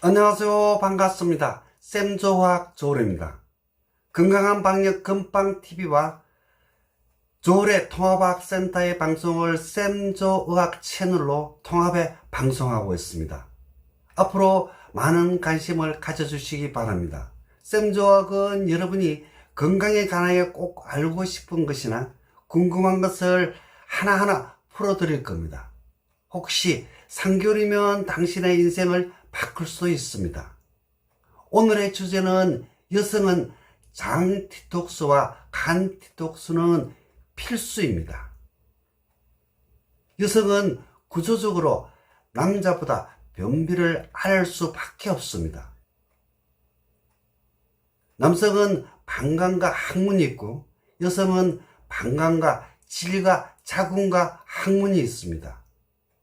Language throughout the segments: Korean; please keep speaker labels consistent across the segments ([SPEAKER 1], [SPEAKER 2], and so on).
[SPEAKER 1] 안녕하세요. 반갑습니다. 쌤조화학 조울입니다. 건강한 방역 건빵TV와 조울의 통합학센터의 방송을 쌤조의학 채널로 통합해 방송하고 있습니다. 앞으로 많은 관심을 가져주시기 바랍니다. 쌤조학은 여러분이 건강에 관하여 꼭 알고 싶은 것이나 궁금한 것을 하나하나 풀어드릴 겁니다. 혹시 3개월이면 당신의 인생을 바꿀 수 있습니다. 오늘의 주제는 여성은 장 디톡스와 간 디톡스는 필수입니다. 여성은 구조적으로 남자보다 변비를 앓을 수밖에 없습니다. 남성은 방광과 항문이 있고 여성은 방광과 질과 자궁과 항문이 있습니다.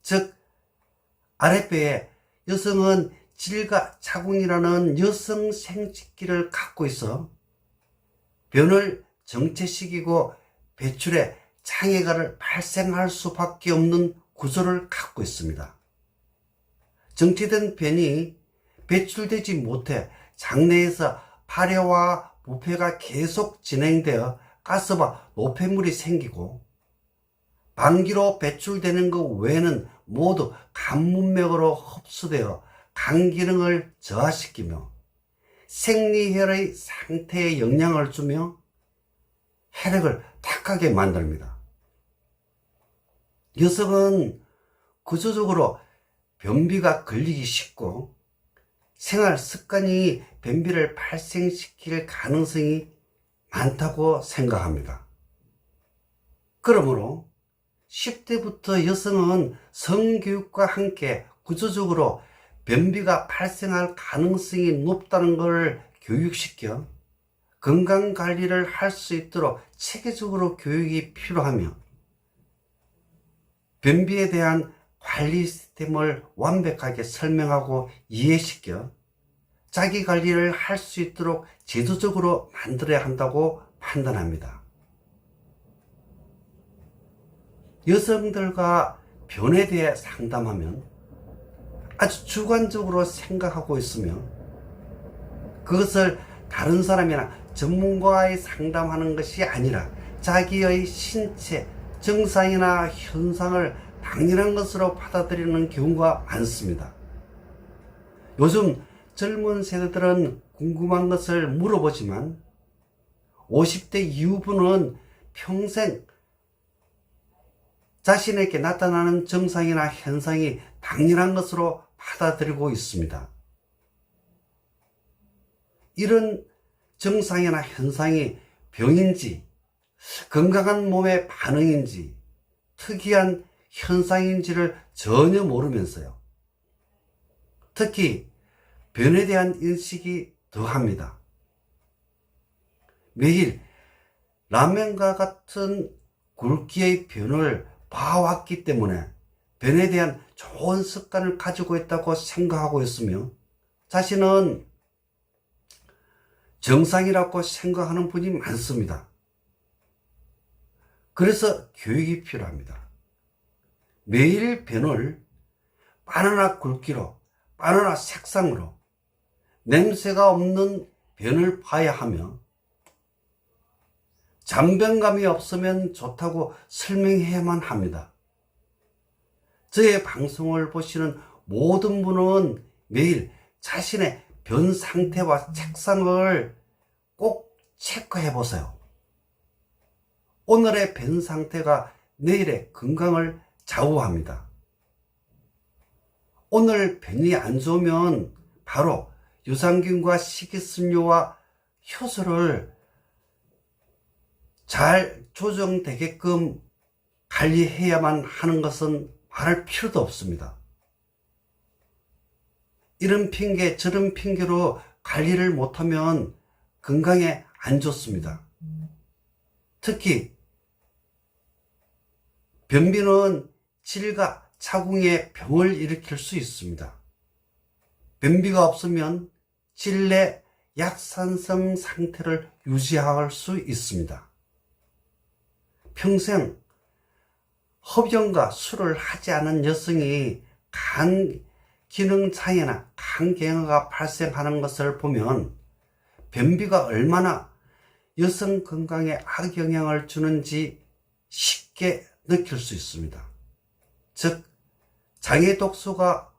[SPEAKER 1] 즉 아랫배에 여성은 질과 자궁이라는 여성 생殖기를 갖고 있어 변을 정체시키고 배출에 장애가 발생할 수밖에 없는 구조를 갖고 있습니다. 정체된 변이 배출되지 못해 장내에서 발효와 부패가 계속 진행되어 가스와 노폐물이 생기고 방귀로 배출되는 것 외에는 모두 간 문맥으로 흡수되어 간 기능을 저하시키며 생리혈의 상태에 영향을 주며 혈액을 탁하게 만듭니다. 여성은 구조적으로 변비가 걸리기 쉽고 생활 습관이 변비를 발생시킬 가능성이 많다고 생각합니다. 그러므로 10대부터 여성은 성교육과 함께 구조적으로 변비가 발생할 가능성이 높다는 것을 교육시켜 건강관리를 할 수 있도록 체계적으로 교육이 필요하며 변비에 대한 관리 시스템을 완벽하게 설명하고 이해시켜 자기관리를 할 수 있도록 제도적으로 만들어야 한다고 판단합니다. 여성들과 변에 대해 상담하면 아주 주관적으로 생각하고 있으며 그것을 다른 사람이나 전문가의 상담하는 것이 아니라 자기의 신체 증상이나 현상을 당연한 것으로 받아들이는 경우가 많습니다. 요즘 젊은 세대들은 궁금한 것을 물어보지만 50대 이후부는 평생 자신에게 나타나는 증상이나 현상이 당연한 것으로 받아들이고 있습니다. 이런 증상이나 현상이 병인지 건강한 몸의 반응인지 특이한 현상인지를 전혀 모르면서요. 특히 변에 대한 인식이 더합니다. 매일 라면과 같은 굵기의 변을 봐왔기 때문에 변에 대한 좋은 습관을 가지고 있다고 생각하고 있으며 자신은 정상이라고 생각하는 분이 많습니다. 그래서 교육이 필요합니다. 매일 변을 바나나 굵기로, 바나나 색상으로 냄새가 없는 변을 봐야 하며 잔변감이 없으면 좋다고 설명해야만 합니다. 저의 방송을 보시는 모든 분은 매일 자신의 변 상태와 색상을 꼭 체크해 보세요. 오늘의 변 상태가 내일의 건강을 좌우합니다. 오늘 변이 안 좋으면 바로 유산균과 식이섬유와 효소를 잘 조정되게끔 관리해야만 하는 것은 말할 필요도 없습니다. 이런 핑계 저런 핑계로 관리를 못하면 건강에 안 좋습니다. 특히 변비는 질과 자궁에 병을 일으킬 수 있습니다. 변비가 없으면 질 내 약산성 상태를 유지할 수 있습니다. 평생 흡연과 술을 하지 않은 여성이 간 기능 장애나 항경화가 발생하는 것을 보면 변비가 얼마나 여성 건강에 악영향을 주는지 쉽게 느낄 수 있습니다. 즉, 장의 독소가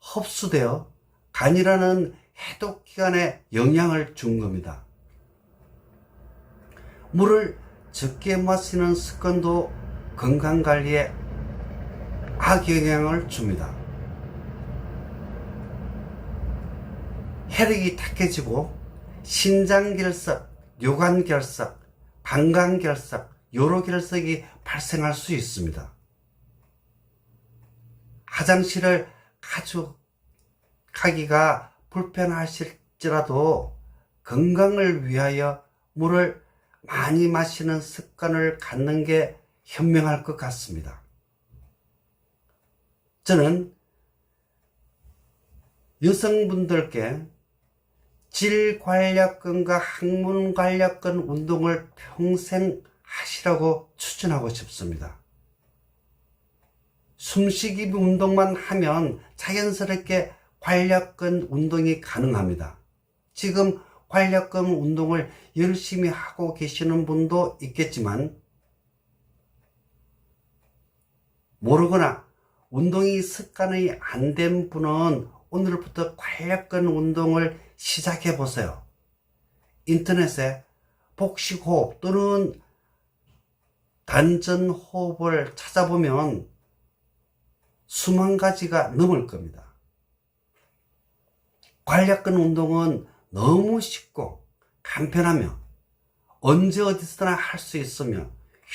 [SPEAKER 1] 흡수되어 간이라는 해독기관에 영향을 준 겁니다. 물을 적게 마시는 습관도 건강관리에 악영향을 줍니다. 혈액이 탁해지고 신장결석, 뇨관결석, 방광결석, 요로결석이 발생할 수 있습니다. 화장실을 가기가 불편하실지라도 건강을 위하여 물을 많이 마시는 습관을 갖는 게 현명할 것 같습니다. 저는 여성분들께 질관략근과 항문관략근 운동을 평생 하시라고 추천하고 싶습니다. 숨쉬기 운동만 하면 자연스럽게 관략근 운동이 가능합니다. 지금 관략근 운동을 열심히 하고 계시는 분도 있겠지만 모르거나 운동이 습관이 안 된 분은 오늘부터 관략근 운동을 시작해 보세요. 인터넷에 복식호흡 또는 단전호흡을 찾아보면 수만 가지가 넘을 겁니다. 관략근 운동은 너무 쉽고 간편하며 언제 어디서나 할 수 있으며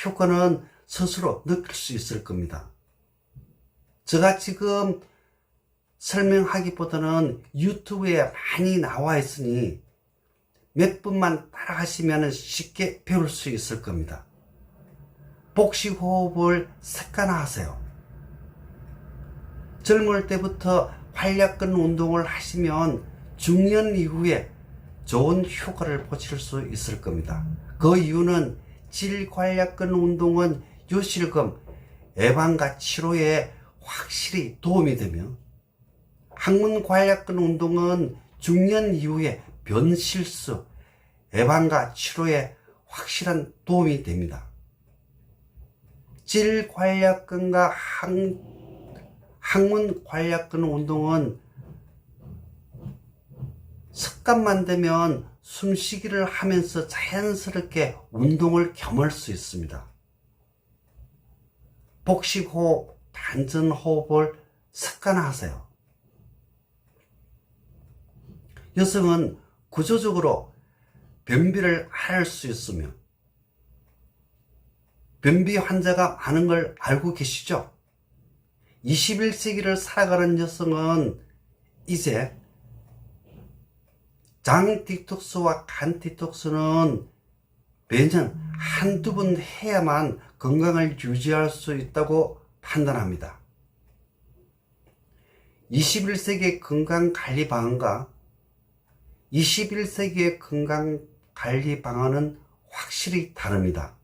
[SPEAKER 1] 효과는 스스로 느낄 수 있을 겁니다. 제가 지금 설명하기보다는 유튜브에 많이 나와 있으니 몇 분만 따라하시면 쉽게 배울 수 있을 겁니다. 복식호흡을 습관화하세요. 젊을 때부터 관략근 운동을 하시면 중년 이후에 좋은 효과를 보실 수 있을 겁니다. 그 이유는 질관략근 운동은 요실금 예방과 치료에 확실히 도움이 되며 항문관략근 운동은 중년 이후에 변실수 예방과 치료에 확실한 도움이 됩니다. 질관략근과 항문관략근 운동은 습관만 되면 숨쉬기를 하면서 자연스럽게 운동을 겸할 수 있습니다. 복식호흡, 단전호흡을 습관화하세요. 여성은 구조적으로 변비를 앓을 수 있으며 변비 환자가 많은 걸 알고 계시죠? 21세기를 살아가는 여성은 이제 장 디톡스와 간 디톡스는 매년 한두 번 해야만 건강을 유지할 수 있다고 판단합니다. 21세기의 건강관리 방안과 21세기의 건강관리 방안은 확실히 다릅니다.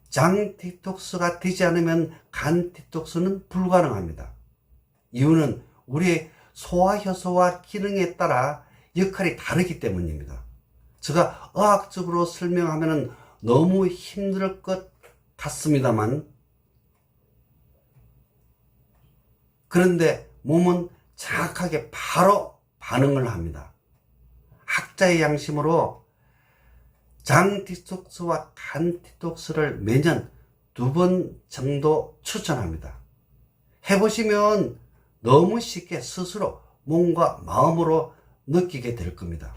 [SPEAKER 1] 장 디톡스가 되지 않으면 간 디톡스는 불가능합니다. 이유는 우리의 소화효소와 기능에 따라 역할이 다르기 때문입니다. 제가 의학적으로 설명하면 너무 힘들 것 같습니다만 그런데 몸은 정확하게 바로 반응을 합니다. 학자의 양심으로 장 디톡스와 간 디톡스를 매년 2번 정도 추천합니다. 해보시면 너무 쉽게 스스로 몸과 마음으로 느끼게 될 겁니다.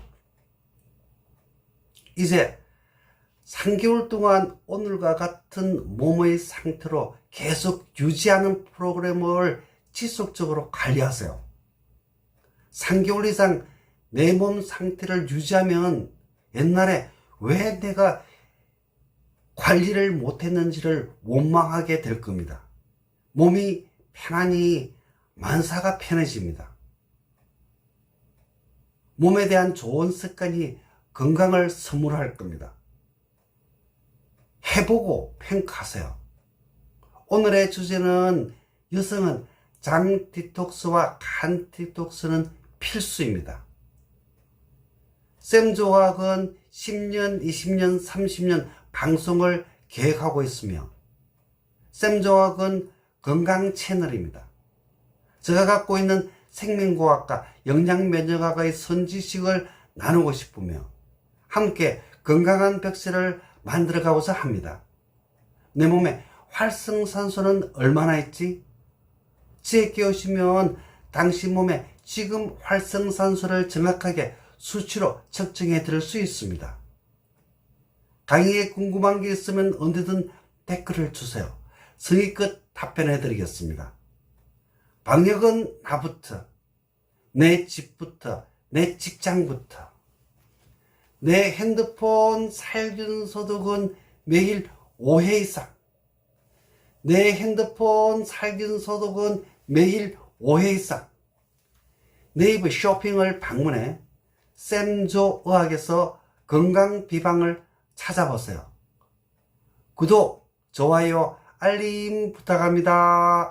[SPEAKER 1] 이제 3개월 동안 오늘과 같은 몸의 상태로 계속 유지하는 프로그램을 지속적으로 관리하세요. 3개월 이상 내 몸 상태를 유지하면 옛날에 왜 내가 관리를 못했는지를 원망하게 될 겁니다. 몸이 편안히 만사가 편해집니다. 몸에 대한 좋은 습관이 건강을 선물할 겁니다. 해보고 평가하세요. 오늘의 주제는 여성은 장 디톡스와 간 디톡스는 필수입니다. 샘조학은 10년, 20년, 30년 방송을 계획하고 있으며 샘조학은 건강 채널입니다. 제가 갖고 있는 생명과학과 영양면역학의 선지식을 나누고 싶으며 함께 건강한 벽세를 만들어가고자 합니다. 내 몸에 활성산소는 얼마나 있지? 지혜께 오시면 당신 몸에 지금 활성산소를 정확하게 수치로 측정해 드릴 수 있습니다. 강의에 궁금한 게 있으면 언제든 댓글을 주세요. 성의껏 답변해 드리겠습니다. 방역은 나부터, 내 집부터, 내 직장부터. 내 핸드폰 살균 소독은 매일 5회 이상. 내 핸드폰 살균 소독은 매일 5회 이상. 네이버 쇼핑을 방문해 샘조 의학에서 건강 비방을 찾아보세요. 구독, 좋아요, 알림 부탁합니다.